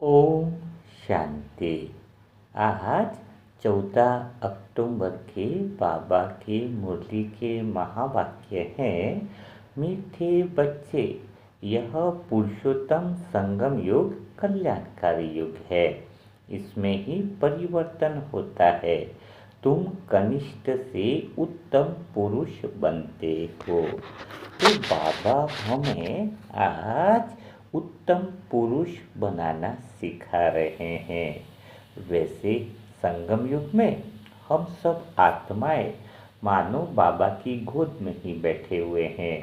ओम शांति। आज 14 अक्टूबर के बाबा की मुरली के महावाक्य हैं। मीठे बच्चे, यह पुरुषोत्तम संगम युग कल्याणकारी युग है। इसमें ही परिवर्तन होता है। तुम कनिष्ठ से उत्तम पुरुष बनते हो। तो बाबा हमें आज उत्तम पुरुष बनाना सिखा रहे हैं। वैसे संगम युग में हम सब आत्माएं मानो बाबा की गोद में ही बैठे हुए हैं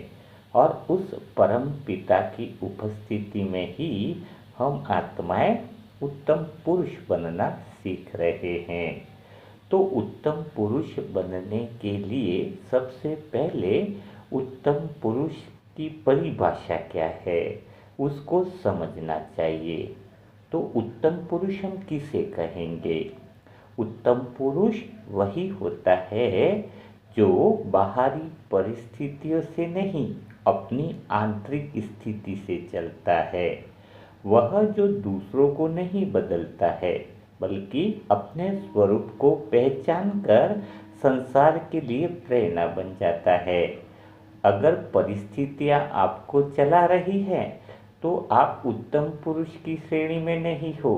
और उस परम पिता की उपस्थिति में ही हम आत्माएं उत्तम पुरुष बनना सीख रहे हैं। तो उत्तम पुरुष बनने के लिए सबसे पहले उत्तम पुरुष की परिभाषा क्या है उसको समझना चाहिए। तो उत्तम पुरुष हम किसे कहेंगे? उत्तम पुरुष वही होता है जो बाहरी परिस्थितियों से नहीं, अपनी आंतरिक स्थिति से चलता है। वह जो दूसरों को नहीं बदलता है, बल्कि अपने स्वरूप को पहचान कर संसार के लिए प्रेरणा बन जाता है। अगर परिस्थितियां आपको चला रही हैं, तो आप उत्तम पुरुष की श्रेणी में नहीं हो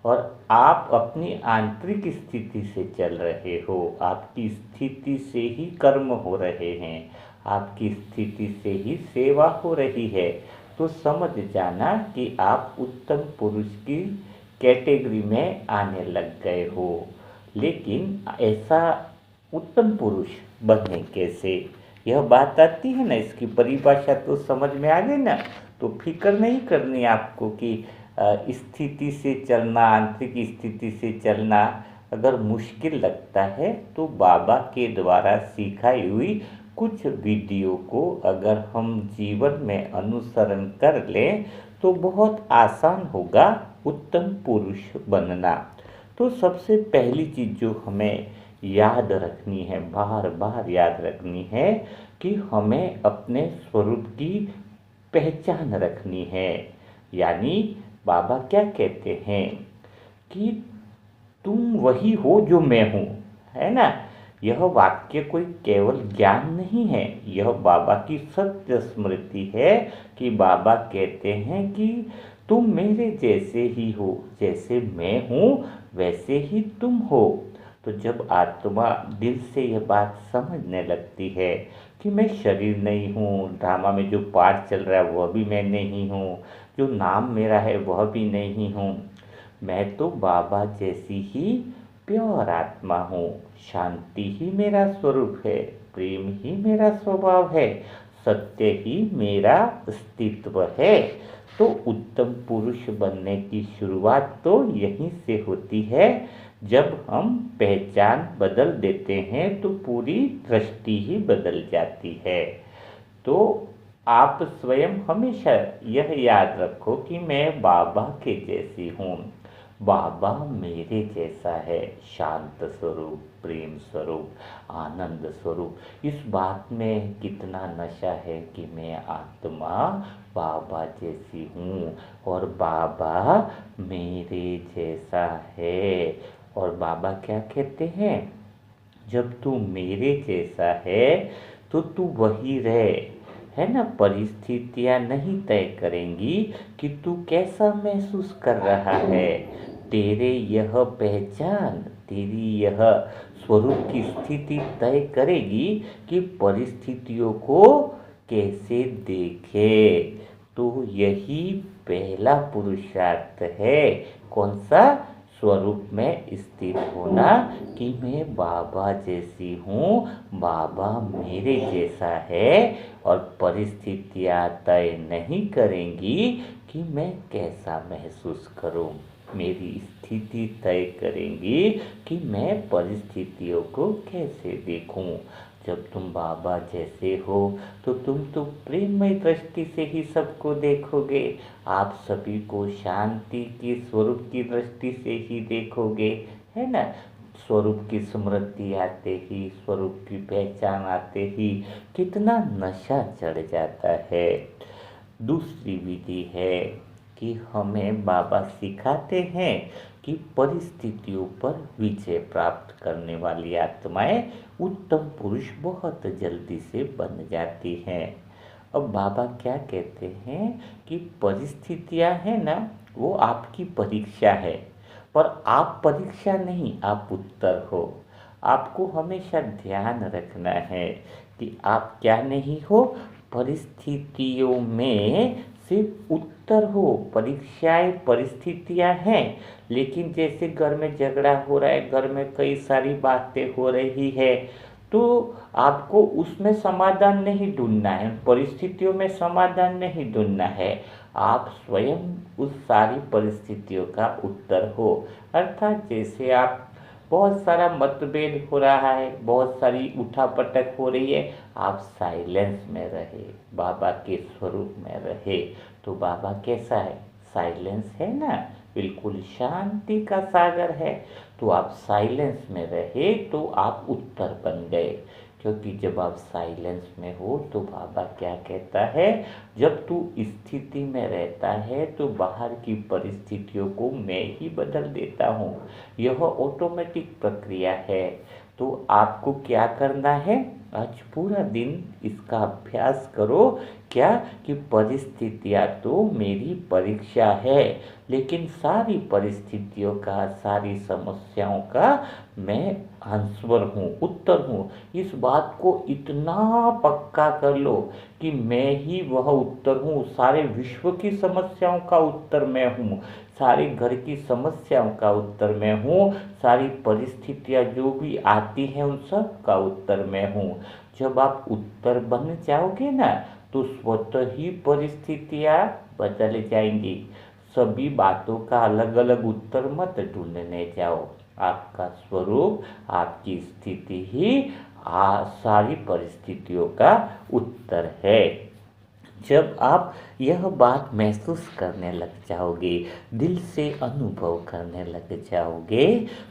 और आप अपनी आंतरिक स्थिति से चल रहे हो। आपकी स्थिति से ही कर्म हो रहे हैं, आपकी स्थिति से ही सेवा हो रही है। तो समझ जाना कि आप उत्तम पुरुष की कैटेगरी में आने लग गए हो। लेकिन ऐसा उत्तम पुरुष बनने कैसे, यह बात आती है ना, इसकी परिभाषा तो समझ में आ गई ना। तो फिक्र नहीं करनी आपको कि स्थिति से चलना, आंतरिक स्थिति से चलना अगर मुश्किल लगता है तो बाबा के द्वारा सिखाई हुई कुछ वीडियो को अगर हम जीवन में अनुसरण कर लें तो बहुत आसान होगा उत्तम पुरुष बनना। तो सबसे पहली चीज़ जो हमें याद रखनी है, बार बार याद रखनी है कि हमें अपने स्वरूप की पहचान रखनी है। यानी बाबा क्या कहते हैं कि तुम वही हो जो मैं हूँ, है ना। यह वाक्य कोई केवल ज्ञान नहीं है, यह बाबा की सत्य स्मृति है कि बाबा कहते हैं कि तुम मेरे जैसे ही हो, जैसे मैं हूँ वैसे ही तुम हो। तो जब आत्मा दिल से यह बात समझने लगती है कि मैं शरीर नहीं हूँ, ड्रामा में जो पार्ट चल रहा है वह भी मैं नहीं हूँ, जो नाम मेरा है वह भी नहीं हूँ, मैं तो बाबा जैसी ही प्योर आत्मा हूँ। शांति ही मेरा स्वरूप है, प्रेम ही मेरा स्वभाव है, सत्य ही मेरा अस्तित्व है। तो उत्तम पुरुष बनने की शुरुआत तो यहीं से होती है। जब हम पहचान बदल देते हैं तो पूरी दृष्टि ही बदल जाती है। तो आप स्वयं हमेशा यह याद रखो कि मैं बाबा के जैसी हूँ, बाबा मेरे जैसा है, शांत स्वरूप, प्रेम स्वरूप, आनंद स्वरूप। इस बात में कितना नशा है कि मैं आत्मा बाबा जैसी हूँ और बाबा मेरे जैसा है। और बाबा क्या कहते हैं, जब तू मेरे जैसा है तो तू वही रहे, है ना। परिस्थितियां नहीं तय करेंगी कि तू कैसा महसूस कर रहा है। तेरे यह पहचान, तेरी यह स्वरूप की स्थिति तय करेगी कि परिस्थितियों को कैसे देखे। तो यही पहला पुरुषार्थ है। कौन सा? स्वरूप में स्थित होना कि मैं बाबा जैसी हूँ, बाबा मेरे जैसा है और परिस्थितियाँ तय नहीं करेंगी कि मैं कैसा महसूस करूँ। मेरी स्थिति तय करेंगी कि मैं परिस्थितियों को कैसे देखूं। जब तुम बाबा जैसे हो तो तुम तो प्रेममय दृष्टि से ही सबको देखोगे। आप सभी को शांति की स्वरूप की दृष्टि से ही देखोगे, है ना। स्वरूप की स्मृति आते ही, स्वरूप की पहचान आते ही कितना नशा चढ़ जाता है। दूसरी विधि है कि हमें बाबा सिखाते हैं कि परिस्थितियों पर विजय प्राप्त करने वाली आत्माएं उत्तम पुरुष बहुत जल्दी से बन जाती हैं। अब बाबा क्या कहते हैं कि परिस्थितियां हैं ना, वो आपकी परीक्षा है, पर आप परीक्षा नहीं, आप उत्तर हो। आपको हमेशा ध्यान रखना है कि आप क्या नहीं हो, परिस्थितियों में सिर्फ उत्तर हो। परीक्षाएं परिस्थितियां हैं, लेकिन जैसे घर में झगड़ा हो रहा है, घर में कई सारी बातें हो रही है, तो आपको उसमें समाधान नहीं ढूंढना है, परिस्थितियों में समाधान नहीं ढूंढना है। आप स्वयं उस सारी परिस्थितियों का उत्तर हो। अर्थात जैसे आप बहुत सारा मतभेद हो रहा है, बहुत सारी उठापटक हो रही है, आप साइलेंस में रहे, बाबा के स्वरूप में रहे। तो बाबा कैसा है? साइलेंस है ना, बिल्कुल शांति का सागर है। तो आप साइलेंस में रहे तो आप उत्तर बन गए। क्योंकि जब आप साइलेंस में हो तो बाबा क्या कहता है, जब तू स्थिति में रहता है तो बाहर की परिस्थितियों को मैं ही बदल देता हूँ। यह ऑटोमेटिक प्रक्रिया है। तो आपको क्या करना है, आज पूरा दिन इसका अभ्यास करो। क्या कि परिस्थितियाँ तो मेरी परीक्षा है, लेकिन सारी परिस्थितियों का, सारी समस्याओं का मैं आंसर हूँ, उत्तर हूँ। इस बात को इतना पक्का कर लो कि मैं ही वह उत्तर हूँ। सारे विश्व की समस्याओं का उत्तर मैं हूँ, सारे घर की समस्याओं का उत्तर मैं हूँ, सारी परिस्थितियाँ जो भी आती हैं उन सब का उत्तर मैं हूँ। जब आप उत्तर बन जाओगे ना, तो स्वतः ही परिस्थितियाँ बदल जाएंगी। सभी बातों का अलग अलग उत्तर मत ढूंढने जाओ। आपका स्वरूप, आपकी स्थिति ही सारी परिस्थितियों का उत्तर है। जब आप यह बात महसूस करने लग जाओगे, दिल से अनुभव करने लग जाओगे,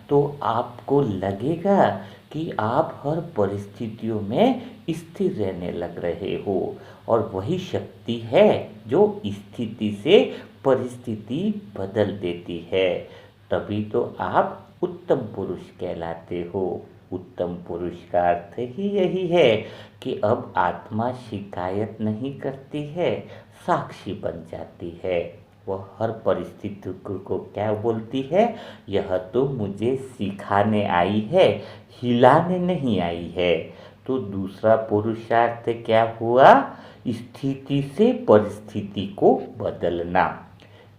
तो आपको लगेगा कि आप हर परिस्थितियों में स्थिर रहने लग रहे हो। और वही शक्ति है जो स्थिति से परिस्थिति बदल देती है। तभी तो आप उत्तम पुरुष कहलाते हो। उत्तम पुरुष का अर्थ ही यही है कि अब आत्मा शिकायत नहीं करती है, साक्षी बन जाती है। वह हर परिस्थिति को क्या बोलती है, यह तो मुझे सिखाने आई है, हिलाने नहीं आई है। तो दूसरा पुरुषार्थ क्या हुआ, स्थिति से परिस्थिति को बदलना।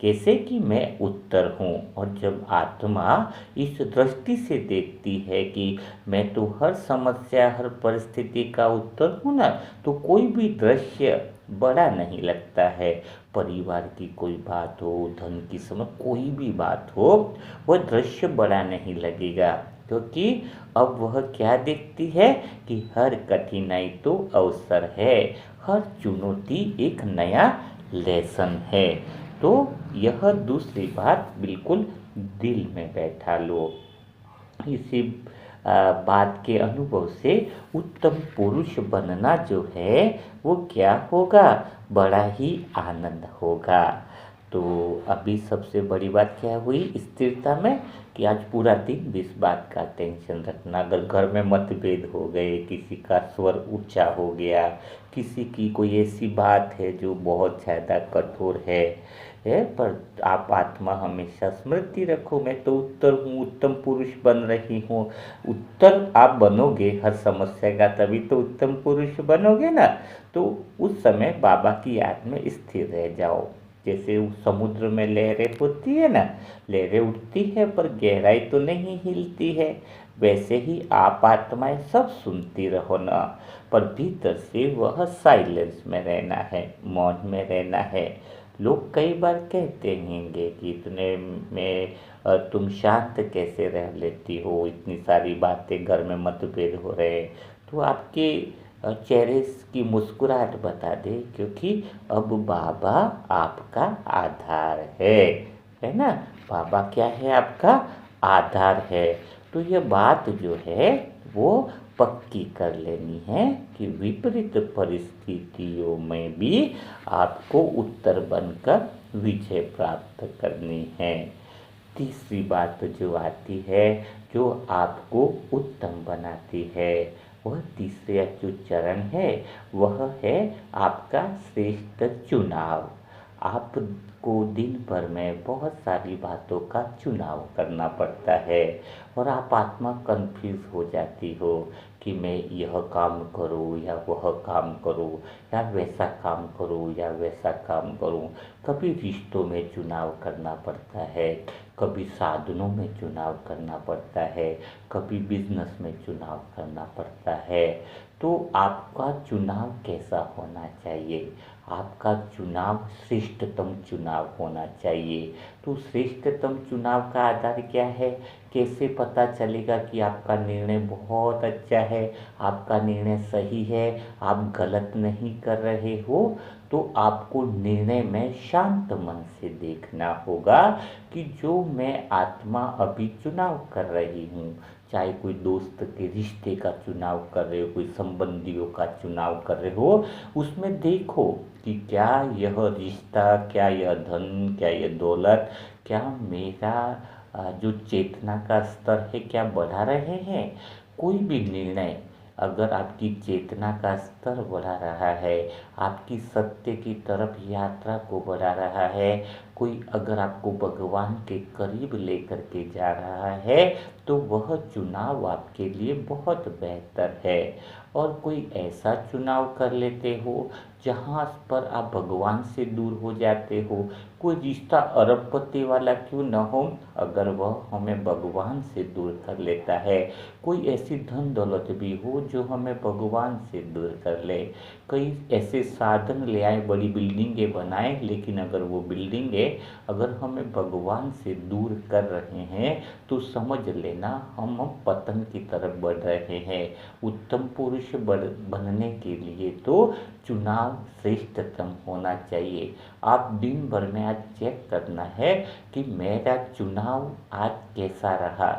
कैसे कि मैं उत्तर हूँ। और जब आत्मा इस दृष्टि से देखती है कि मैं तो हर समस्या, हर परिस्थिति का उत्तर हूँ ना, तो कोई भी दृश्य बड़ा नहीं लगता है। परिवार की कोई बात हो, धन की समस्या, कोई भी बात हो, वह दृश्य बड़ा नहीं लगेगा। क्योंकि अब वह क्या देखती है कि हर कठिनाई तो अवसर है, हर चुनौती एक नया लेसन है। तो यह दूसरी बात बिल्कुल दिल में बैठा लो। इसी बात के अनुभव से उत्तम पुरुष बनना जो है वो क्या होगा, बड़ा ही आनंद होगा। तो अभी सबसे बड़ी बात क्या हुई स्थिरता में, कि आज पूरा दिन इस बात का टेंशन रखना। अगर घर में मतभेद हो गए, किसी का स्वर ऊंचा हो गया, किसी की कोई ऐसी बात है जो बहुत ज़्यादा कठोर है, पर आप आत्मा हमेशा स्मृति रखो, मैं तो उत्तर हूँ, उत्तम पुरुष बन रही हूँ। उत्तर आप बनोगे हर समस्या का, तभी तो उत्तम पुरुष बनोगे ना। तो उस समय बाबा की याद में स्थिर रह जाओ। जैसे उस समुद्र में लहरें होती है ना, लहरें उठती है पर गहराई तो नहीं हिलती है, वैसे ही आप आत्माएं सब सुनती रहो ना, पर भीतर से वह साइलेंस में रहना है, मौन में रहना है। लोग कई बार कहते हैंगे कि इतने में तुम शांत कैसे रह लेती हो, इतनी सारी बातें, घर में मतभेद हो रहे हैं। तो आपके चेहरे की मुस्कुराहट बता दे, क्योंकि अब बाबा आपका आधार है ना। बाबा क्या है, आपका आधार है। तो यह बात जो है वो पक्की कर लेनी है कि विपरीत परिस्थितियों में भी आपको उत्तर बनकर विजय प्राप्त करनी है। तीसरी बात जो आती है, जो आपको उत्तम बनाती है, वह तीसरा जो चरण है वह है आपका श्रेष्ठ चुनाव। आपको दिन भर में बहुत सारी बातों का चुनाव करना पड़ता है और आप आत्मा कन्फ्यूज हो जाती हो कि मैं यह काम करूँ या वह काम करूँ या वैसा काम करूँ या वैसा काम करूँ। कभी रिश्तों में चुनाव करना पड़ता है, कभी साधनों में चुनाव करना पड़ता है, कभी बिजनेस में चुनाव करना पड़ता है। तो आपका चुनाव कैसा होना चाहिए? आपका चुनाव श्रेष्ठतम चुनाव होना चाहिए। तो श्रेष्ठतम चुनाव का आधार क्या है? कैसे पता चलेगा कि आपका निर्णय बहुत अच्छा है, आपका निर्णय सही है, आप गलत नहीं कर रहे हो? तो आपको निर्णय में शांत मन से देखना होगा कि जो मैं आत्मा अभी चुनाव कर रही हूँ, चाहे कोई दोस्त के रिश्ते का चुनाव कर रहे हो, कोई संबंधियों का चुनाव कर रहे हो, उसमें देखो कि क्या यह रिश्ता, क्या यह धन, क्या यह दौलत, क्या मेरा जो चेतना का स्तर है क्या बढ़ा रहे हैं। कोई भी निर्णय अगर आपकी चेतना का स्तर बढ़ा रहा है, आपकी सत्य की तरफ यात्रा को बढ़ा रहा है, कोई अगर आपको भगवान के करीब लेकर के जा रहा है, तो वह चुनाव आपके लिए बहुत बेहतर है। और कोई ऐसा चुनाव कर लेते हो जहाँ पर आप भगवान से दूर हो जाते हो, कोई रिश्ता अरबपति वाला क्यों न हो, अगर वह हमें भगवान से दूर कर लेता है, कोई ऐसी धन दौलत भी हो जो हमें भगवान से दूर कर ले, कई ऐसे साधन ले आए, बड़ी बिल्डिंगें बनाए, लेकिन अगर वो बिल्डिंगें अगर हमें भगवान से दूर कर रहे हैं, तो समझ लेना हम पतन की तरफ बढ़ रहे हैं। उत्तम पुरुष बनने के लिए तो चुनाव श्रेष्ठतम होना चाहिए। आप दिन भर में आज चेक करना है कि मेरा चुनाव आज कैसा रहा।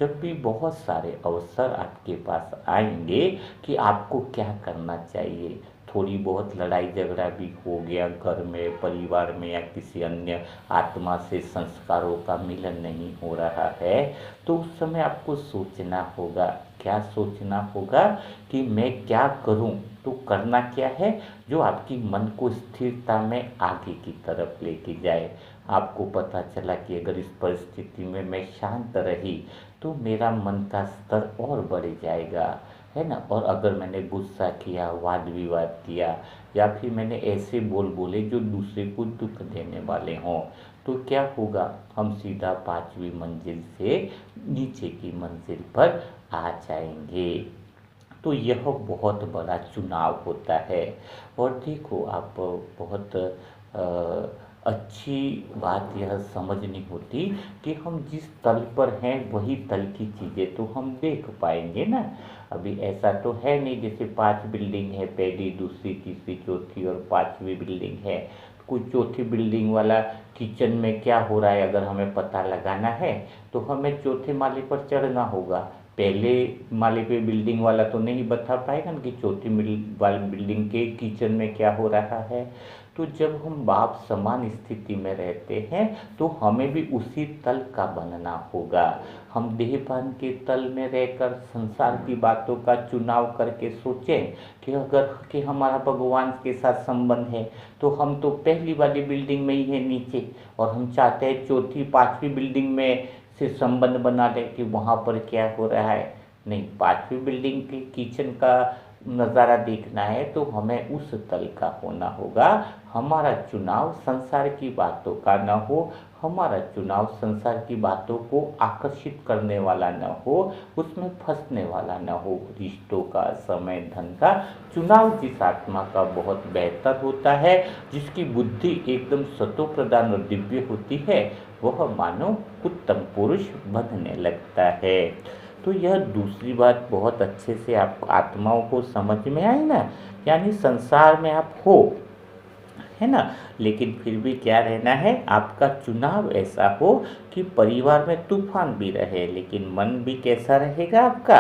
जब भी बहुत सारे अवसर आपके पास आएंगे कि आपको क्या करना चाहिए, थोड़ी बहुत लड़ाई झगड़ा भी हो गया घर में, परिवार में, या किसी अन्य आत्मा से संस्कारों का मिलन नहीं हो रहा है, तो उस समय आपको सोचना होगा। क्या सोचना होगा कि मैं क्या करूं? तो करना क्या है, जो आपकी मन को स्थिरता में आगे की तरफ लेके जाए। आपको पता चला कि अगर इस परिस्थिति में मैं शांत रही तो मेरा मन का स्तर और बढ़ जाएगा, है ना। और अगर मैंने गुस्सा किया, वाद विवाद किया, या फिर मैंने ऐसे बोल बोले जो दूसरे को दुख देने वाले हों, तो क्या होगा, हम सीधा 5वीं मंजिल से नीचे की मंजिल पर आ जाएंगे। तो यह बहुत बड़ा चुनाव होता है। और देखो, आप बहुत अच्छी बात यह समझनी होती कि हम जिस तल पर हैं वही तल की चीज़ें तो हम देख पाएंगे ना। अभी ऐसा तो है नहीं जैसे 5 बिल्डिंग है, पहली, दूसरी, तीसरी, चौथी और 5वीं बिल्डिंग है। कोई चौथी बिल्डिंग वाला किचन में क्या हो रहा है अगर हमें पता लगाना है, तो हमें चौथे माले पर चढ़ना होगा। पहले माले पे बिल्डिंग वाला तो नहीं बता पाएगा ना कि चौथी वाली बिल्डिंग के किचन में क्या हो रहा है। तो जब हम बाप समान स्थिति में रहते हैं तो हमें भी उसी तल का बनना होगा। हम देहभान के तल में रहकर संसार की बातों का चुनाव करके सोचें कि अगर कि हमारा भगवान के साथ संबंध है, तो हम तो पहली वाली बिल्डिंग में ही है नीचे, और हम चाहते हैं चौथी 5वीं बिल्डिंग में से संबंध बना ले कि वहाँ पर क्या हो रहा है। नहीं, 5वीं बिल्डिंग के किचन का नज़ारा देखना है तो हमें उस तल का होना होगा। हमारा चुनाव संसार की बातों का न हो, हमारा चुनाव संसार की बातों को आकर्षित करने वाला न हो, उसमें फंसने वाला न हो। रिश्तों का, समय, धन का चुनाव जिस आत्मा का बहुत बेहतर होता है, जिसकी बुद्धि एकदम सतो प्रधान और दिव्य होती है, वह मानो उत्तम पुरुष बनने लगता है। तो यह दूसरी बात बहुत अच्छे से आप आत्माओं को समझ में आई ना। यानी संसार में आप हो, है ना, लेकिन फिर भी क्या रहना है, आपका चुनाव ऐसा हो कि परिवार में तूफान भी रहे लेकिन मन भी कैसा रहेगा आपका,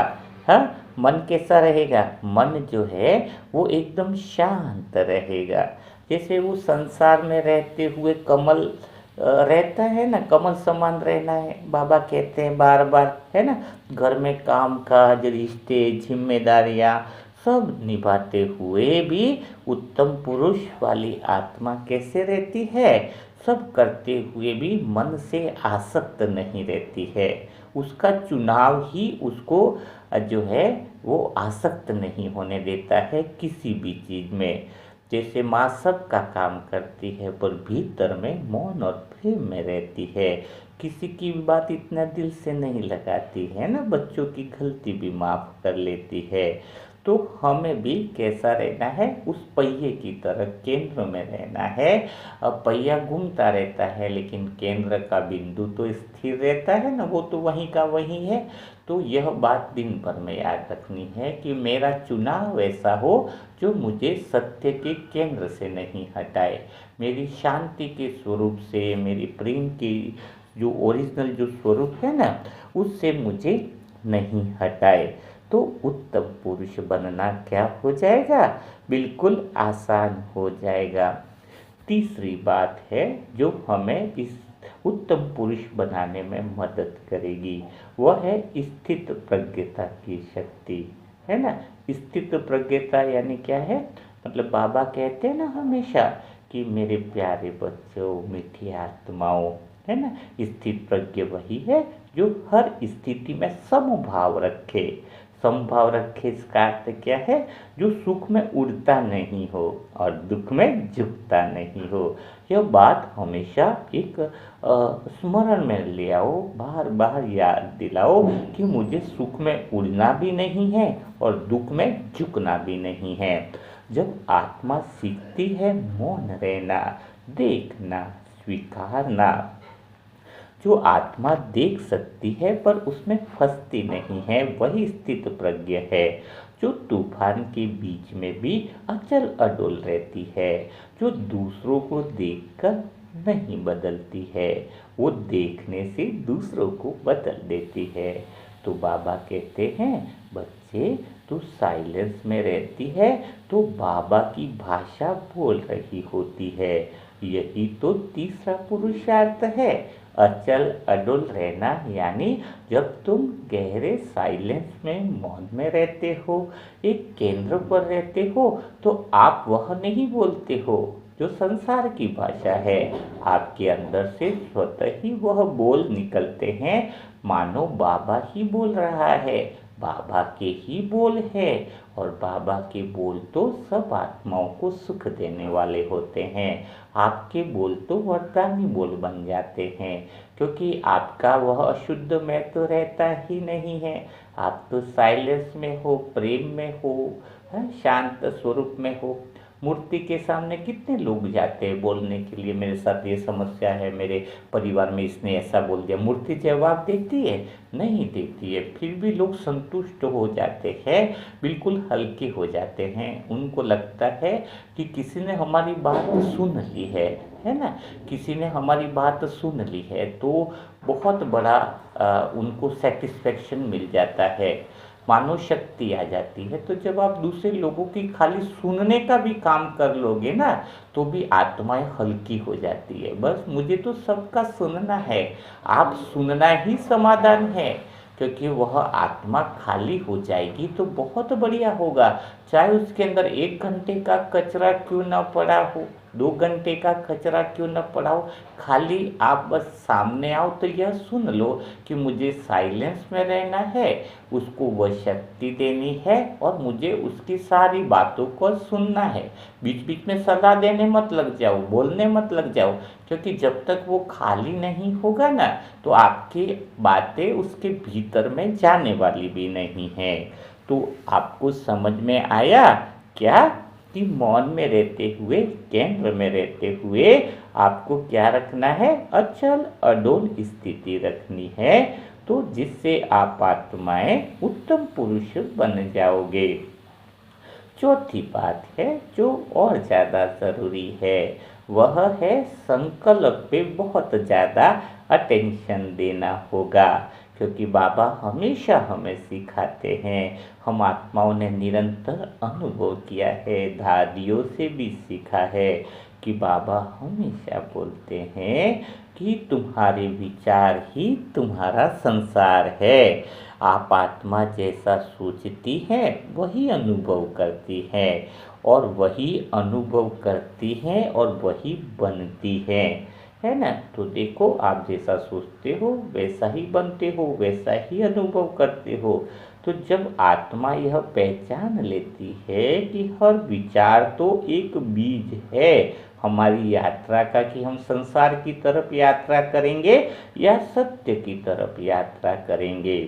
हाँ, मन कैसा रहेगा? मन जो है वो एकदम शांत रहेगा। जैसे वो संसार में रहते हुए कमल रहता है ना, कमल समान रहना है, बाबा कहते हैं बार बार, है ना। घर में काम काज, रिश्ते, जिम्मेदारियां सब निभाते हुए भी उत्तम पुरुष वाली आत्मा कैसे रहती है? सब करते हुए भी मन से आसक्त नहीं रहती है। उसका चुनाव ही उसको जो है वो आसक्त नहीं होने देता है किसी भी चीज़ में। जैसे माँ सबका काम करती है पर भीतर में मौन और प्रेम में रहती है, किसी की भी बात इतना दिल से नहीं लगाती है ना, बच्चों की गलती भी माफ़ कर लेती है। तो हमें भी कैसा रहना है? उस पहिए की तरह केंद्र में रहना है। अब पहिया घूमता रहता है लेकिन केंद्र का बिंदु तो स्थिर रहता है ना, वो तो वहीं का वहीं है। तो यह बात दिन भर में याद रखनी है कि मेरा चुनाव ऐसा हो जो मुझे सत्य के केंद्र से नहीं हटाए, मेरी शांति के स्वरूप से, मेरी प्रेम की जो ओरिजिनल जो स्वरूप है ना, उससे मुझे नहीं हटाए। तो उत्तम पुरुष बनना क्या हो जाएगा? बिल्कुल आसान हो जाएगा। तीसरी बात है जो हमें इस उत्तम पुरुष बनाने में मदद करेगी, वह है स्थित प्रज्ञता की शक्ति, है ना। स्थित प्रज्ञता यानी क्या है? मतलब बाबा कहते हैं ना हमेशा कि मेरे प्यारे बच्चों, मीठी आत्माओं, है ना। स्थित प्रज्ञ वही है जो हर स्थिति में समभाव रखे। समभाव रखे इसका अर्थ क्या है? जो सुख में उड़ता नहीं हो और दुख में झुकता नहीं हो। यह बात हमेशा एक स्मरण में ले आओ, बार बार याद दिलाओ कि मुझे सुख में उड़ना भी नहीं है और दुख में झुकना भी नहीं है। जब आत्मा सीखती है मौन रहना, देखना, स्वीकारना, जो आत्मा देख सकती है पर उसमें फंसती नहीं है, वही स्थित प्रज्ञ है। जो तूफान के बीच में भी अचल अडोल रहती है, जो दूसरों को देखकर नहीं बदलती है, वो देखने से दूसरों को बदल देती है। तो बाबा कहते हैं बच्चे, तू साइलेंस में रहती है तो बाबा की भाषा बोल रही होती है। यही तो तीसरा पुरुषार्थ है, अचल अडुल रहना। यानी जब तुम गहरे साइलेंस में मौन में रहते हो, एक केंद्र पर रहते हो, तो आप वह नहीं बोलते हो जो संसार की भाषा है। आपके अंदर से स्वतः ही वह बोल निकलते हैं, मानो बाबा ही बोल रहा है, बाबा के ही बोल है। और बाबा के बोल तो सब आत्माओं को सुख देने वाले होते हैं। आपके बोल तो वरदानी बोल बन जाते हैं, क्योंकि आपका वह अशुद्ध में तो रहता ही नहीं है। आप तो साइलेंस में हो, प्रेम में हो, शांत स्वरूप में हो। मूर्ति के सामने कितने लोग जाते हैं बोलने के लिए, मेरे साथ ये समस्या है, मेरे परिवार में इसने ऐसा बोल दिया। मूर्ति जवाब देती है? नहीं देती है। फिर भी लोग संतुष्ट हो जाते हैं, बिल्कुल हल्के हो जाते हैं। उनको लगता है कि किसी ने हमारी बात सुन ली है ना, किसी ने हमारी बात सुन ली है, तो बहुत बड़ा उनको सेटिस्फेक्शन मिल जाता है, मानो शक्ति आ जाती है। तो जब आप दूसरे लोगों की खाली सुनने का भी काम कर लोगे ना, तो भी आत्माएं हल्की हो जाती है। बस मुझे तो सबका सुनना है, आप सुनना ही समाधान है, क्योंकि वह आत्मा खाली हो जाएगी तो बहुत बढ़िया होगा। चाहे उसके अंदर 1 घंटे का कचरा क्यों ना पड़ा हो, 2 घंटे का कचरा क्यों न पड़ा हो, खाली आप बस सामने आओ तो यह सुन लो कि मुझे साइलेंस में रहना है, उसको वह शक्ति देनी है और मुझे उसकी सारी बातों को सुनना है। बीच बीच में सलाह देने मत लग जाओ, बोलने मत लग जाओ, क्योंकि जब तक वो खाली नहीं होगा ना, तो आपकी बातें उसके भीतर में जाने वाली भी नहीं है। तो आपको समझ में आया क्या कि मौन में रहते हुए, केंद्र में रहते हुए आपको क्या रखना है? अचल अडोल स्थिति रखनी है, तो जिससे आप आत्माएं उत्तम पुरुष बन जाओगे। चौथी बात है जो और ज़्यादा ज़रूरी है, वह है संकल्प पे बहुत ज़्यादा अटेंशन देना होगा। क्योंकि बाबा हमेशा हमें सिखाते हैं। हम आत्माओं ने निरंतर अनुभव किया है, दादियों से भी सीखा है कि बाबा हमेशा बोलते हैं कि तुम्हारे विचार ही तुम्हारा संसार है। आप आत्मा जैसा सोचती हैं वही अनुभव करती हैं, और वही अनुभव करती हैं और वही बनती हैं, है ना। तो देखो, आप जैसा सोचते हो वैसा ही बनते हो, वैसा ही अनुभव करते हो। तो जब आत्मा यह पहचान लेती है कि हर विचार तो एक बीज है हमारी यात्रा का, कि हम संसार की तरफ यात्रा करेंगे या सत्य की तरफ यात्रा करेंगे,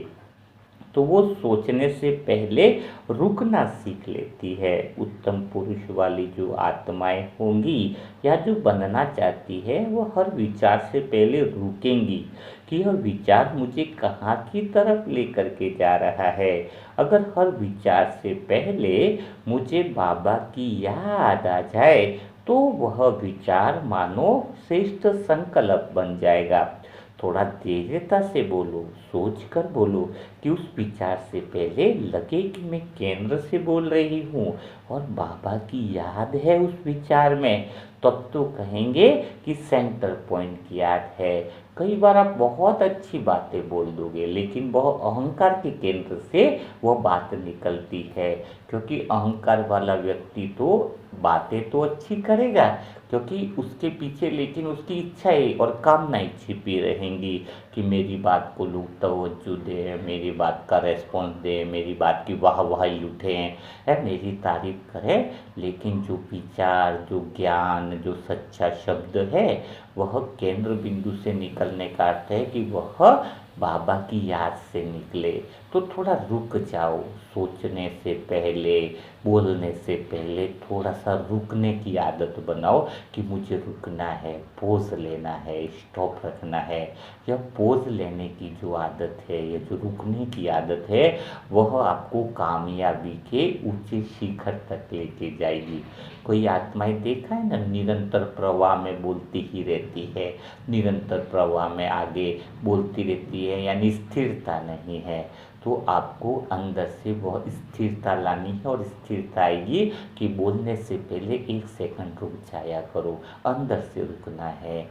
तो वो सोचने से पहले रुकना सीख लेती है। उत्तम पुरुष वाली जो आत्माएं होंगी या जो बनना चाहती है, वो हर विचार से पहले रुकेंगी कि यह विचार मुझे कहाँ की तरफ लेकर के जा रहा है। अगर हर विचार से पहले मुझे बाबा की याद आ जाए, तो वह विचार मानो श्रेष्ठ संकल्प बन जाएगा। थोड़ा धैर्यता से बोलो, सोच कर बोलो, कि उस विचार से पहले लगे कि मैं केंद्र से बोल रही हूँ और बाबा की याद है उस विचार में, तब तो कहेंगे कि सेंटर पॉइंट की याद है। कई बार आप बहुत अच्छी बातें बोल दोगे, लेकिन वह अहंकार के केंद्र से वह बात निकलती है, क्योंकि अहंकार वाला व्यक्ति तो बातें तो अच्छी करेगा, क्योंकि उसके पीछे लेकिन उसकी इच्छाएं और कामनाएं छिपी रहेंगी कि मेरी बात को लोग तवज्जो दे, मेरी बात का रेस्पॉन्स दे, मेरी बात की वाहवाही लूटें, है मेरी तारीफ करें। लेकिन जो विचार, जो ज्ञान, जो सच्चा शब्द है, वह केंद्र बिंदु से निकलने का अर्थ है कि वह बाबा की याद से निकले। तो थोड़ा रुक जाओ, सोचने से पहले, बोलने से पहले थोड़ा सा रुकने की आदत बनाओ कि मुझे रुकना है, पोज लेना है, स्टॉप रखना है। यह पोज लेने की जो आदत है, यह जो रुकने की आदत है, वह आपको कामयाबी के ऊंचे शिखर तक लेके जाएगी। कोई आत्माएं देखा है ना, निरंतर प्रवाह में बोलती ही रहती है, निरंतर प्रवाह में आगे बोलती रहती है, यानी स्थिरता नहीं है। तो आपको अंदर से वह स्थिरता लानी है, और स्थिरता आएगी कि बोलने से पहले 1 सेकंड रुक जाया करो, अंदर से रुकना है।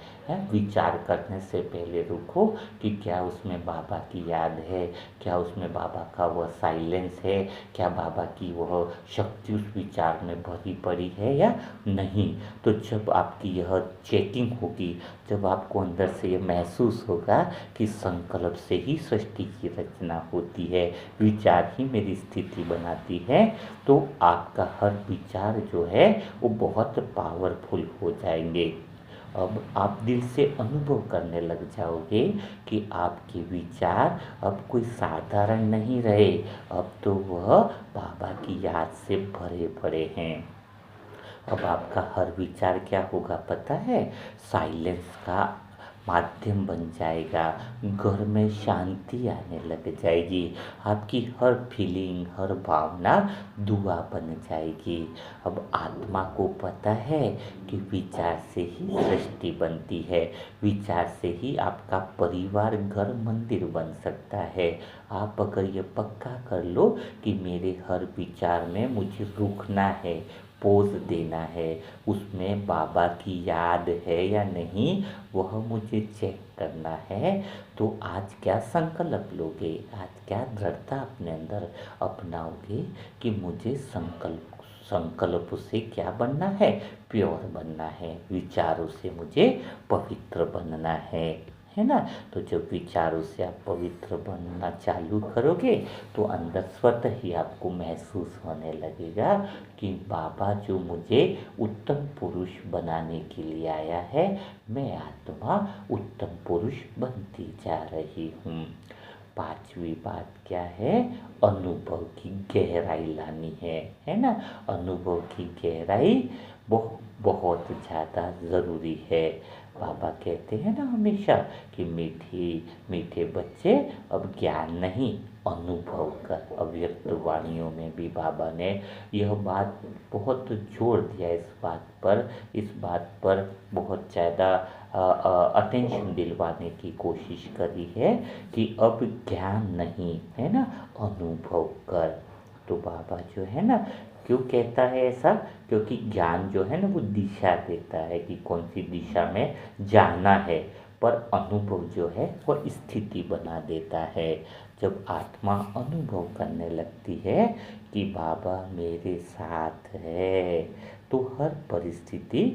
विचार करने से पहले रुको कि क्या उसमें बाबा की याद है, क्या उसमें बाबा का वह साइलेंस है, क्या बाबा की वह शक्ति उस विचार में भरी पड़ी है या नहीं। तो जब आपकी यह चेकिंग होगी, जब आपको अंदर से यह महसूस होगा कि संकल्प से ही सृष्टि की रचना होती है, विचार ही मेरी स्थिति बनाती है, तो आपका हर विचार जो है वो बहुत पावरफुल हो जाएंगे। अब आप दिल से अनुभव करने लग जाओगे कि आपके विचार अब कोई साधारण नहीं रहे, अब तो वह बाबा की याद से भरे पड़े हैं। अब आपका हर विचार क्या होगा पता है? साइलेंस का माध्यम बन जाएगा, घर में शांति आने लग जाएगी, आपकी हर फीलिंग, हर भावना दुआ बन जाएगी। अब आत्मा को पता है कि विचार से ही सृष्टि बनती है, विचार से ही आपका परिवार, घर, मंदिर बन सकता है। आप अगर ये पक्का कर लो कि मेरे हर विचार में मुझे रुकना है, पोज देना है, उसमें बाबा की याद है या नहीं, वह मुझे चेक करना है, तो आज क्या संकल्प लोगे, आज क्या दृढ़ता अपने अंदर अपनाओगे कि मुझे संकल्प से क्या बनना है, प्योर बनना है, विचारों से मुझे पवित्र बनना है ना। तो जब विचारों से आप पवित्र बनना चालू करोगे, तो अंदर स्वतः ही आपको महसूस होने लगेगा कि बाबा जो मुझे उत्तम पुरुष बनाने के लिए आया है, मैं आत्मा उत्तम पुरुष बनती जा रही हूँ। 5वीं बात क्या है? अनुभव की गहराई लानी है ना। अनुभव की गहराई बहुत ज़्यादा ज़रूरी है। बाबा कहते हैं ना हमेशा कि मीठे बच्चे अब ज्ञान नहीं, अनुभव कर। अव्यक्त वाणियों में भी बाबा ने यह बात बहुत जोर दिया, इस बात पर बहुत ज़्यादा अटेंशन दिलवाने की कोशिश करी है कि अब ज्ञान नहीं है ना, अनुभव कर। तो बाबा जो है ना, क्यों कहता है ऐसा? क्योंकि ज्ञान जो है ना वो दिशा देता है कि कौन सी दिशा में जाना है, पर अनुभव जो है वह स्थिति बना देता है। जब आत्मा अनुभव करने लगती है कि बाबा मेरे साथ है, तो हर परिस्थिति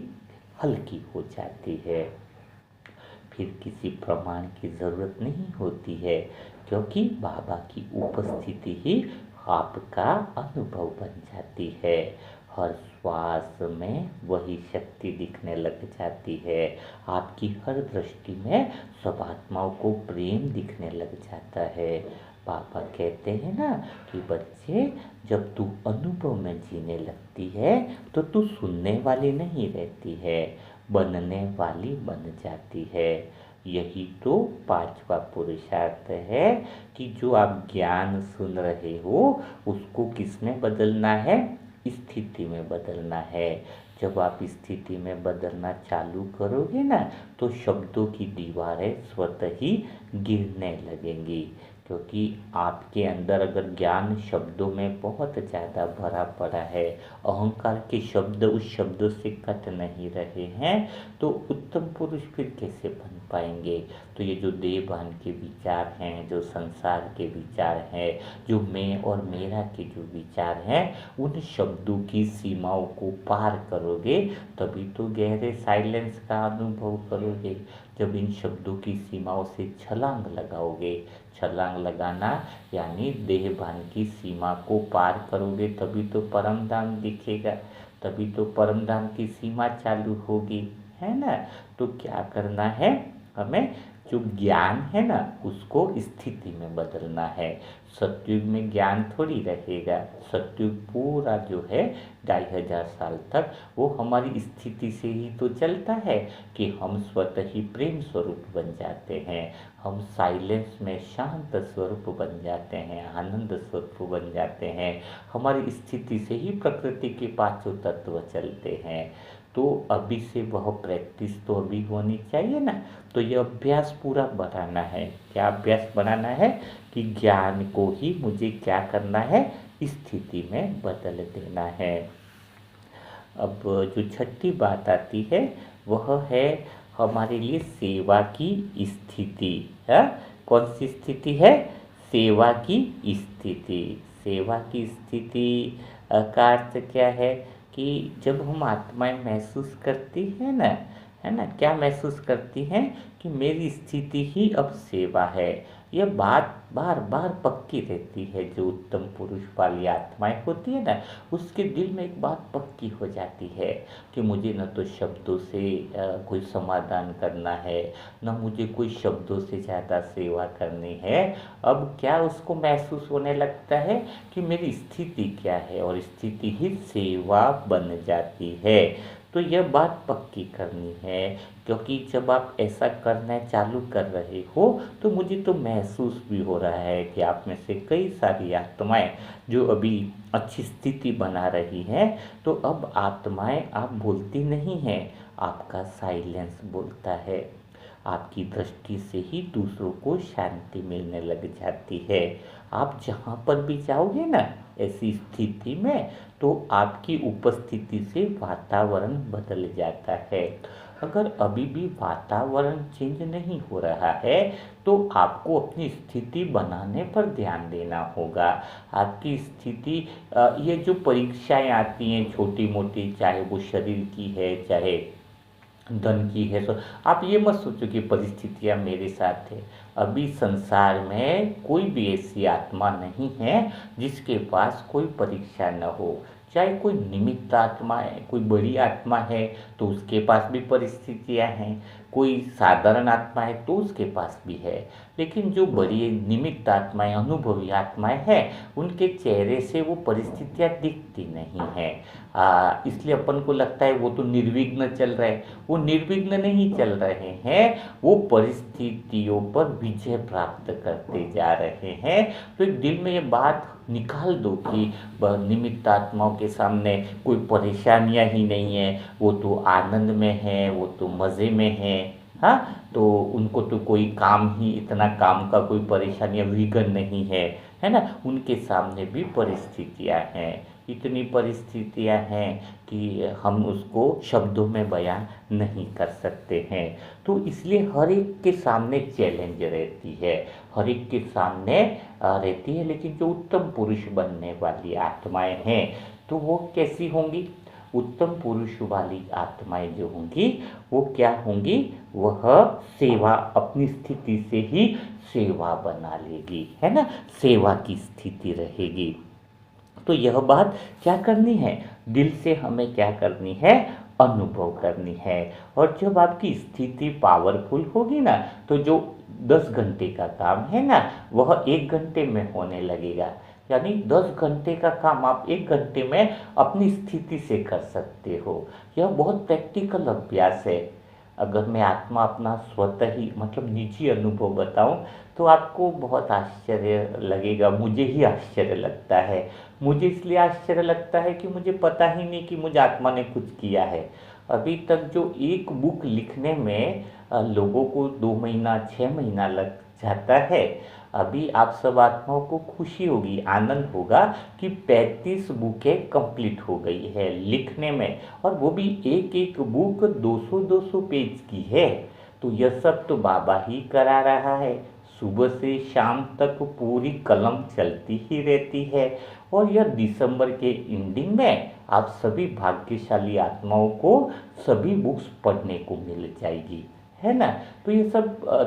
हल्की हो जाती है। फिर किसी प्रमाण की ज़रूरत नहीं होती है, क्योंकि बाबा की उपस्थिति ही आपका अनुभव बन जाती है। हर श्वास में वही शक्ति दिखने लग जाती है। आपकी हर दृष्टि में सब आत्माओं को प्रेम दिखने लग जाता है। पापा कहते हैं ना कि बच्चे, जब तू अनुभव में जीने लगती है तो तू सुनने वाली नहीं रहती है, बनने वाली बन जाती है। यही तो पांचवा पुरुषार्थ है कि जो आप ज्ञान सुन रहे हो उसको किस में बदलना है? स्थिति में बदलना है। जब आप स्थिति में बदलना चालू करोगे ना, तो शब्दों की दीवारें स्वतः ही गिरने लगेंगी। क्योंकि आपके अंदर अगर ज्ञान शब्दों में बहुत ज़्यादा भरा पड़ा है, अहंकार के शब्द उस शब्दों से कट नहीं रहे हैं, तो उत्तम पुरुष फिर कैसे बन पाएंगे? तो ये जो देहभान के विचार हैं, जो संसार के विचार हैं, जो मैं और मेरा के जो विचार हैं, उन शब्दों की सीमाओं को पार करोगे तभी तो गहरे साइलेंस का अनुभव करोगे। जब इन शब्दों की सीमाओं से छलांग लगाओगे, छलांग लगाना यानी देहभान की सीमा को पार करोगे तभी तो परम धाम दिखेगा, तभी तो परम धाम की सीमा चालू होगी, है ना? तो क्या करना है हमें? जो ज्ञान है ना उसको स्थिति में बदलना है। सतयुग में ज्ञान थोड़ी रहेगा। सतयुग पूरा जो है 2500 साल तक वो हमारी स्थिति से ही तो चलता है कि हम स्वतः ही प्रेम स्वरूप बन जाते हैं, हम साइलेंस में शांत स्वरूप बन जाते हैं, आनंद स्वरूप बन जाते हैं। हमारी स्थिति से ही प्रकृति के पांचों तत्व चलते हैं। तो अभी से वह प्रैक्टिस तो अभी होनी चाहिए ना। तो ये अभ्यास पूरा बढ़ाना है। क्या अभ्यास बनाना है? कि ज्ञान को ही मुझे क्या करना है? स्थिति में बदल देना है। अब जो छठी बात आती है वह है हमारे लिए सेवा की स्थिति है। कौन सी स्थिति है? सेवा की स्थिति। सेवा की स्थिति का अर्थ क्या है? कि जब हम आत्माएं महसूस करती है ना, है ना, क्या महसूस करती हैं? कि मेरी स्थिति ही अब सेवा है। यह बात बार बार पक्की रहती है। जो उत्तम पुरुष वाली आत्माएं होती है ना, उसके दिल में एक बात पक्की हो जाती है कि मुझे न तो शब्दों से कोई समाधान करना है, न मुझे कोई शब्दों से ज़्यादा सेवा करनी है। अब क्या उसको महसूस होने लगता है कि मेरी स्थिति क्या है, और स्थिति ही सेवा बन जाती है। तो यह बात पक्की करनी है, क्योंकि जब आप ऐसा करना चालू कर रहे हो तो मुझे तो महसूस भी हो रहा है कि आप में से कई सारी आत्माएं जो अभी अच्छी स्थिति बना रही हैं, तो अब आत्माएं आप बोलती नहीं हैं, आपका साइलेंस बोलता है। आपकी दृष्टि से ही दूसरों को शांति मिलने लग जाती है। आप जहाँ पर भी जाओगे ना ऐसी स्थिति में, तो आपकी उपस्थिति से वातावरण बदल जाता है। अगर अभी भी वातावरण चेंज नहीं हो रहा है तो आपको अपनी स्थिति बनाने पर ध्यान देना होगा। आपकी स्थिति ये जो परीक्षाएं आती हैं छोटी मोटी, चाहे वो शरीर की है चाहे धन की है, तो आप ये मत सोचो कि परिस्थितियाँ मेरे साथ है। अभी संसार में कोई भी ऐसी आत्मा नहीं है जिसके पास कोई परीक्षा न हो। चाहे कोई निमित्त आत्मा है, कोई बड़ी आत्मा है तो उसके पास भी परिस्थितियाँ हैं, कोई साधारण आत्मा है तो उसके पास भी है। लेकिन जो बड़ी निमित्त आत्माएं, अनुभवी आत्माएं हैं, उनके चेहरे से वो परिस्थितियाँ दिखती नहीं हैं। इसलिए अपन को लगता है वो तो निर्विघ्न चल रहे हैं। वो निर्विघ्न नहीं चल रहे हैं, वो परिस्थितियों पर विजय प्राप्त करते जा रहे हैं। तो एक दिल में ये बात निकाल दो कि निमित्त आत्माओं के सामने कोई परेशानियां ही नहीं है, वो तो आनंद में है, वो तो मज़े में है। हाँ, तो उनको तो कोई काम ही इतना काम का कोई परेशानी या विघन नहीं है ना? उनके सामने भी परिस्थितियाँ हैं, इतनी परिस्थितियाँ हैं कि हम उसको शब्दों में बयान नहीं कर सकते हैं। तो इसलिए हर एक के सामने चैलेंज रहती है, हर एक के सामने रहती है, लेकिन जो उत्तम पुरुष बनने वाली आत्माएँ हैं, तो वो कैसी होंगी? उत्तम पुरुष वाली आत्माएँ जो होंगी, वो क्या होंगी? वह सेवा अपनी स्थिति से ही सेवा बना लेगी, है ना? सेवा की स्थिति रहेगी। तो यह बात क्या करनी है? दिल से हमें क्या करनी है? अनुभव करनी है। और जब आपकी स्थिति पावरफुल होगी ना, तो जो 10 घंटे का काम है ना, वह 1 घंटे में होने लगेगा। यानी 10 घंटे का काम आप 1 घंटे में अपनी स्थिति से कर सकते हो। यह बहुत प्रैक्टिकल अभ्यास है। अगर मैं आत्मा अपना स्वतः ही मतलब निजी अनुभव बताऊं, तो आपको बहुत आश्चर्य लगेगा, मुझे ही आश्चर्य लगता है। मुझे इसलिए आश्चर्य लगता है कि मुझे पता ही नहीं कि मुझ आत्मा ने कुछ किया है। अभी तक जो एक बुक लिखने में लोगों को 2 महीना 6 महीना लग जाता है, अभी आप सब आत्माओं को खुशी होगी, आनंद होगा कि 35 बुकें कंप्लीट हो गई है लिखने में, और वो भी एक एक बुक 200-200 पेज की है। तो यह सब तो बाबा ही करा रहा है। सुबह से शाम तक पूरी कलम चलती ही रहती है, और यह दिसंबर के एंडिंग में आप सभी भाग्यशाली आत्माओं को सभी बुक्स पढ़ने को मिल जाएगी, है ना? तो ये सब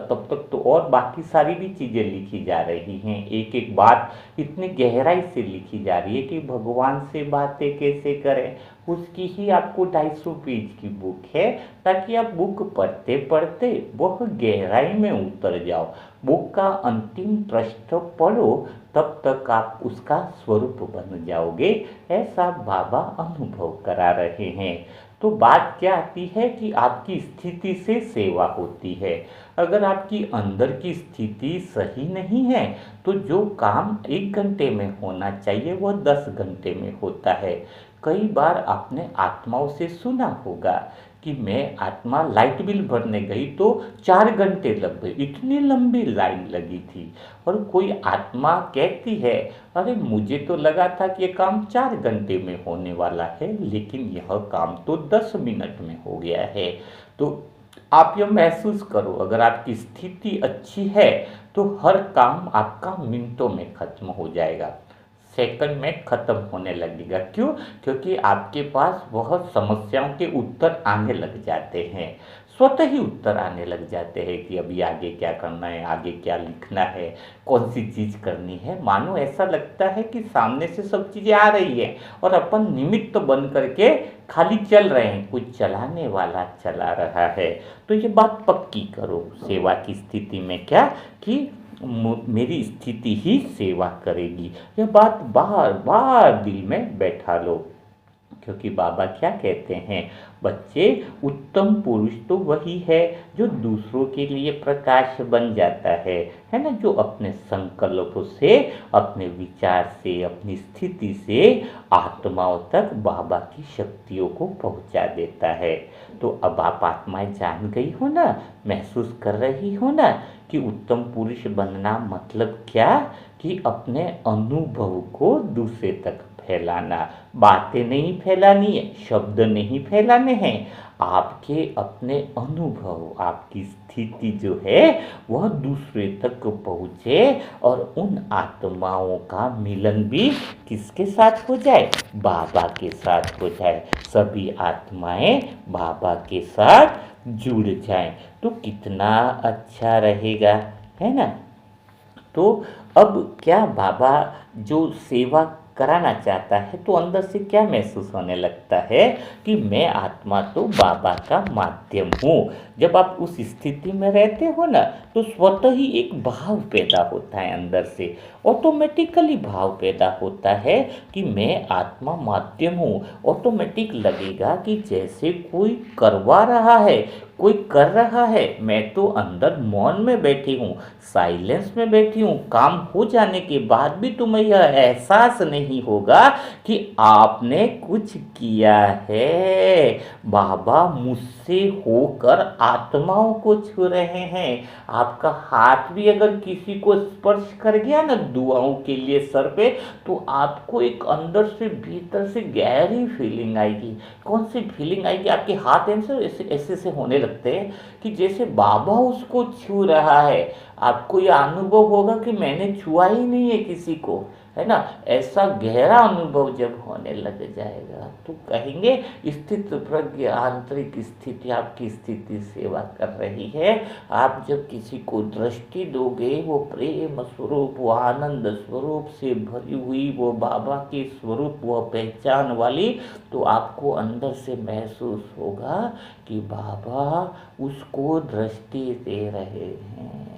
तब तक तो और बाकी सारी भी चीज़ें लिखी जा रही हैं, एक एक बात इतनी गहराई से लिखी जा रही है कि भगवान से बातें कैसे करें, उसकी ही आपको 250 पेज की बुक है, ताकि आप बुक पढ़ते पढ़ते वह गहराई में उतर जाओ। बुक का अंतिम पृष्ठ पढ़ो, तब तक आप उसका स्वरूप बन जाओगे, ऐसा बाबा अनुभव करा रहे हैं। तो बात क्या आती है कि आपकी स्थिति से सेवा होती है। अगर आपकी अंदर की स्थिति सही नहीं है, तो जो काम 1 घंटे में होना चाहिए वह 10 घंटे में होता है। कई बार आपने आत्माओं से सुना होगा कि मैं आत्मा लाइट बिल भरने गई तो 4 घंटे लग गए, इतनी लंबी लाइन लगी थी। और कोई आत्मा कहती है, अरे मुझे तो लगा था कि ये काम 4 घंटे में होने वाला है, लेकिन यह काम तो 10 मिनट में हो गया है। तो आप यह महसूस करो, अगर आपकी स्थिति अच्छी है तो हर काम आपका मिनटों में खत्म हो जाएगा, सेकंड में खत्म होने लगेगा। क्यों? क्योंकि आपके पास बहुत समस्याओं के उत्तर आने लग जाते हैं, स्वतः ही उत्तर आने लग जाते हैं कि अभी आगे क्या करना है, आगे क्या लिखना है, कौन सी चीज़ करनी है। मानो ऐसा लगता है कि सामने से सब चीज़ें आ रही है और अपन निमित्त बन करके खाली चल रहे हैं, कुछ चलाने वाला चला रहा है। तो ये बात पक्की करो सेवा की स्थिति में, क्या कि मेरी स्थिति ही सेवा करेगी। यह बात बार बार दिल में बैठा लो, क्योंकि बाबा क्या कहते हैं, बच्चे उत्तम पुरुष तो वही है जो दूसरों के लिए प्रकाश बन जाता है ना? जो अपने संकल्प से, अपने विचार से, अपनी स्थिति से आत्माओं तक बाबा की शक्तियों को पहुंचा देता है। तो अब आप आत्माएं जान गई हो ना, महसूस कर रही हो ना कि उत्तम पुरुष बनना मतलब क्या? कि अपने अनुभव को दूसरे तक फैलाना। बातें नहीं फैलानी है, शब्द नहीं फैलाने हैं, आपके अपने अनुभव, आपकी स्थिति जो है वह दूसरे तक पहुँचे, और उन आत्माओं का मिलन भी किसके साथ हो जाए? बाबा के साथ हो जाए। सभी आत्माएं बाबा के साथ जुड़ जाएं, तो कितना अच्छा रहेगा, है ना? तो अब क्या बाबा जो सेवा कराना चाहता है, तो अंदर से क्या महसूस होने लगता है कि मैं आत्मा तो बाबा का माध्यम हूँ। जब आप उस स्थिति में रहते हो ना, तो स्वतः ही एक भाव पैदा होता है अंदर से, ऑटोमेटिकली भाव पैदा होता है कि मैं आत्मा माध्यम हूँ। ऑटोमेटिक लगेगा कि जैसे कोई करवा रहा है, कोई कर रहा है, मैं तो अंदर मौन में बैठी हूँ, साइलेंस में बैठी हूँ। काम हो जाने के बाद भी तुम्हें यह एहसास नहीं होगा कि आपने कुछ किया है। बाबा मुझसे होकर आत्माओं को छू रहे हैं। आपका हाथ भी अगर किसी को स्पर्श कर गया ना दुआओं के लिए सर पे, तो आपको एक अंदर से भीतर से गहरी फीलिंग आएगी। कौन सी फीलिंग आएगी? आपके हाथ ऐसे ऐसे से होने लगते हैं कि जैसे बाबा उसको छू रहा है। आपको यह अनुभव होगा कि मैंने छुआ ही नहीं है किसी को, है ना। ऐसा गहरा अनुभव जब होने लग जाएगा तो कहेंगे स्थित प्रज्ञ आंतरिक स्थिति आपकी स्थिति सेवा कर रही है। आप जब किसी को दृष्टि दोगे, वो प्रेम स्वरूप, वो आनंद स्वरूप से भरी हुई, वो बाबा के स्वरूप, वो पहचान वाली, तो आपको अंदर से महसूस होगा कि बाबा उसको दृष्टि दे रहे हैं,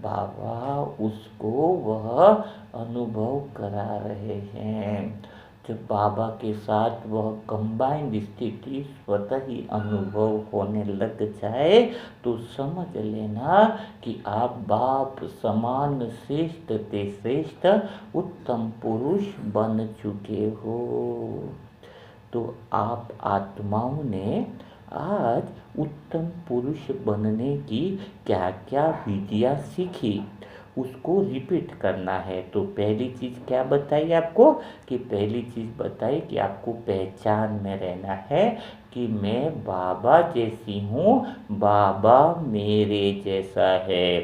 बाबा उसको वह अनुभव करा रहे हैं। जब बाबा के साथ वह कंबाइंड स्थिति स्वतः ही अनुभव होने लग जाए तो समझ लेना कि आप बाप समान श्रेष्ठ ते श्रेष्ठ उत्तम पुरुष बन चुके हो। तो आप आत्माओं ने आज उत्तम पुरुष बनने की क्या क्या विधियाँ सीखी, उसको रिपीट करना है। तो पहली चीज़ क्या बताई आपको कि पहली चीज़ बताई कि आपको पहचान में रहना है कि मैं बाबा जैसी हूँ, बाबा मेरे जैसा है।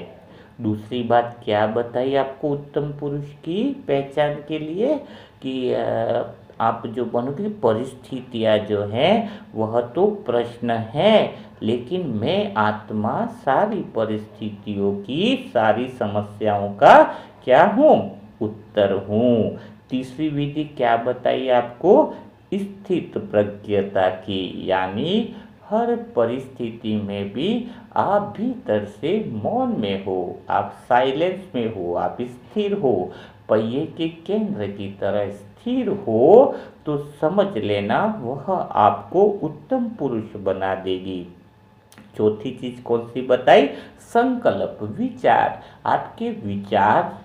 दूसरी बात क्या बताई आपको उत्तम पुरुष की पहचान के लिए कि आप जो बनोगे, परिस्थितियाँ जो हैं वह तो प्रश्न है, लेकिन मैं आत्मा सारी परिस्थितियों की, सारी समस्याओं का क्या हूँ? उत्तर हूँ। तीसरी विधि क्या बताई आपको? स्थित प्रज्ञता की, यानी हर परिस्थिति में भी आप भीतर से मौन में हो, आप साइलेंस में हो, आप स्थिर हो, पहिए के केंद्र की तरह स्थिर हो, तो समझ लेना वह आपको उत्तम पुरुष बना देगी। चौथी चीज कौन सी बताई? संकल्प, विचार। आपके विचार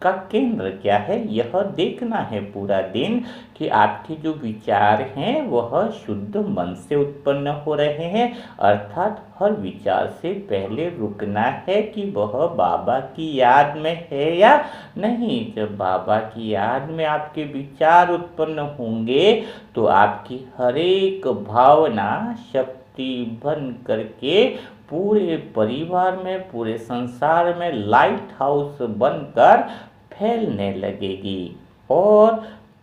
का केंद्र क्या है, यह देखना है पूरा दिन कि आपके जो विचार हैं वह शुद्ध मन से उत्पन्न हो रहे हैं, अर्थात हर विचार से पहले रुकना है कि वह बाबा की याद में है या नहीं। जब बाबा की याद में आपके विचार उत्पन्न होंगे तो आपकी हर एक भावना शक्ति बन करके पूरे परिवार में, पूरे संसार में लाइट हाउस बनकर फैलने लगेगी। और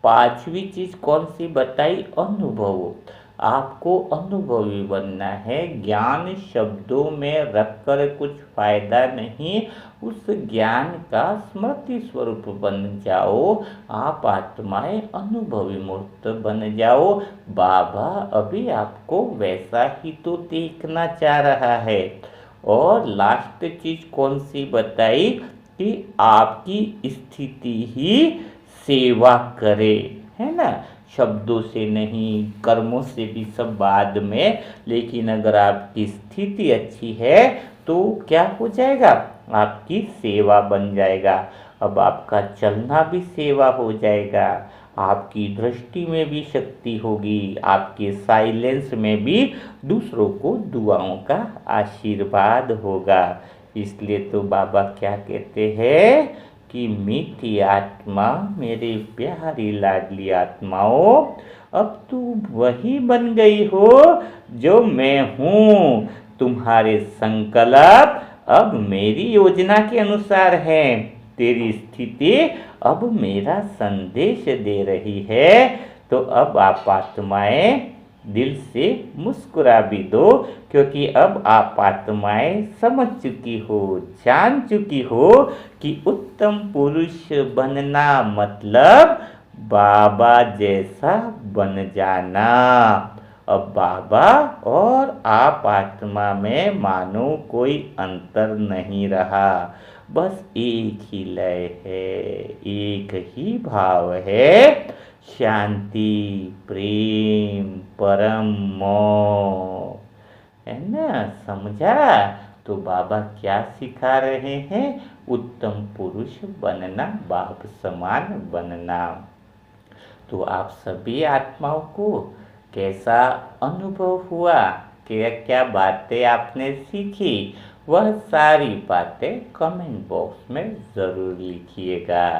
पांचवी चीज कौन सी बताई? अनुभव। आपको अनुभवी बनना है। ज्ञान शब्दों में रखकर कुछ फायदा नहीं, उस ज्ञान का स्मृति स्वरूप बन जाओ। आप आत्माएं अनुभवी मूर्त बन जाओ। बाबा अभी आपको वैसा ही तो देखना चाह रहा है। और लास्ट चीज कौन सी बताई कि आपकी स्थिति ही सेवा करे, है ना। शब्दों से नहीं, कर्मों से भी सब बाद में, लेकिन अगर आपकी स्थिति अच्छी है तो क्या हो जाएगा? आपकी सेवा बन जाएगा। अब आपका चलना भी सेवा हो जाएगा, आपकी दृष्टि में भी शक्ति होगी, आपके साइलेंस में भी दूसरों को दुआओं का आशीर्वाद होगा। इसलिए तो बाबा क्या कहते हैं कि मीठी आत्मा, मेरे प्यारी लाडली आत्माओं, अब तुम वही बन गई हो जो मैं हूँ। तुम्हारे संकल्प अब मेरी योजना के अनुसार हैं। तेरी स्थिति अब मेरा संदेश दे रही है। तो अब आप आत्माएं दिल से मुस्कुरा भी दो, क्योंकि अब आप आत्माएं समझ चुकी हो, जान चुकी हो कि उत्तम पुरुष बनना मतलब बाबा जैसा बन जाना। अब बाबा और आप आत्मा में मानो कोई अंतर नहीं रहा, बस एक ही लय है, एक ही भाव है, शांति, प्रेम, परम मोह। है ना, समझा? तो बाबा क्या सिखा रहे हैं? उत्तम पुरुष बनना, बाप समान बनना। तो आप सभी आत्माओं को कैसा अनुभव हुआ? क्या क्या बातें आपने सीखी? वह सारी बातें कमेंट बॉक्स में ज़रूर लिखिएगा,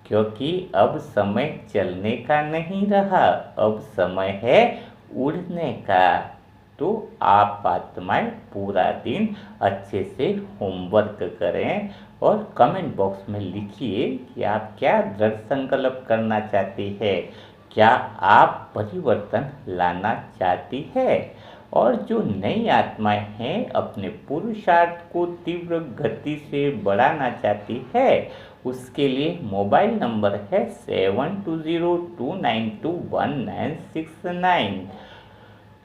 क्योंकि अब समय चलने का नहीं रहा, अब समय है उड़ने का। तो आप आत्माएं पूरा दिन अच्छे से होमवर्क करें और कमेंट बॉक्स में लिखिए कि आप क्या दृढ़ संकल्प करना चाहती है, क्या आप परिवर्तन लाना चाहती है। और जो नई आत्माएं हैं अपने पुरुषार्थ को तीव्र गति से बढ़ाना चाहती है, उसके लिए मोबाइल नंबर है 7202921969।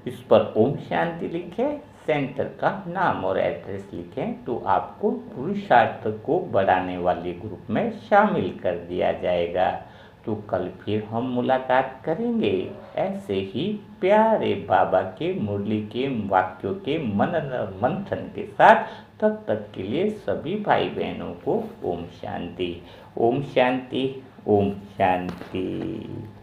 इस पर ओम शांति लिखें, सेंटर का नाम और एड्रेस लिखें, तो आपको पुरुषार्थ को बढ़ाने वाले ग्रुप में शामिल कर दिया जाएगा। तो कल फिर हम मुलाकात करेंगे ऐसे ही प्यारे बाबा के मुरली के वाक्यों के मनन मंथन के साथ। तब तक के लिए सभी भाई बहनों को ओम शांति, ओम शांति, ओम शांति।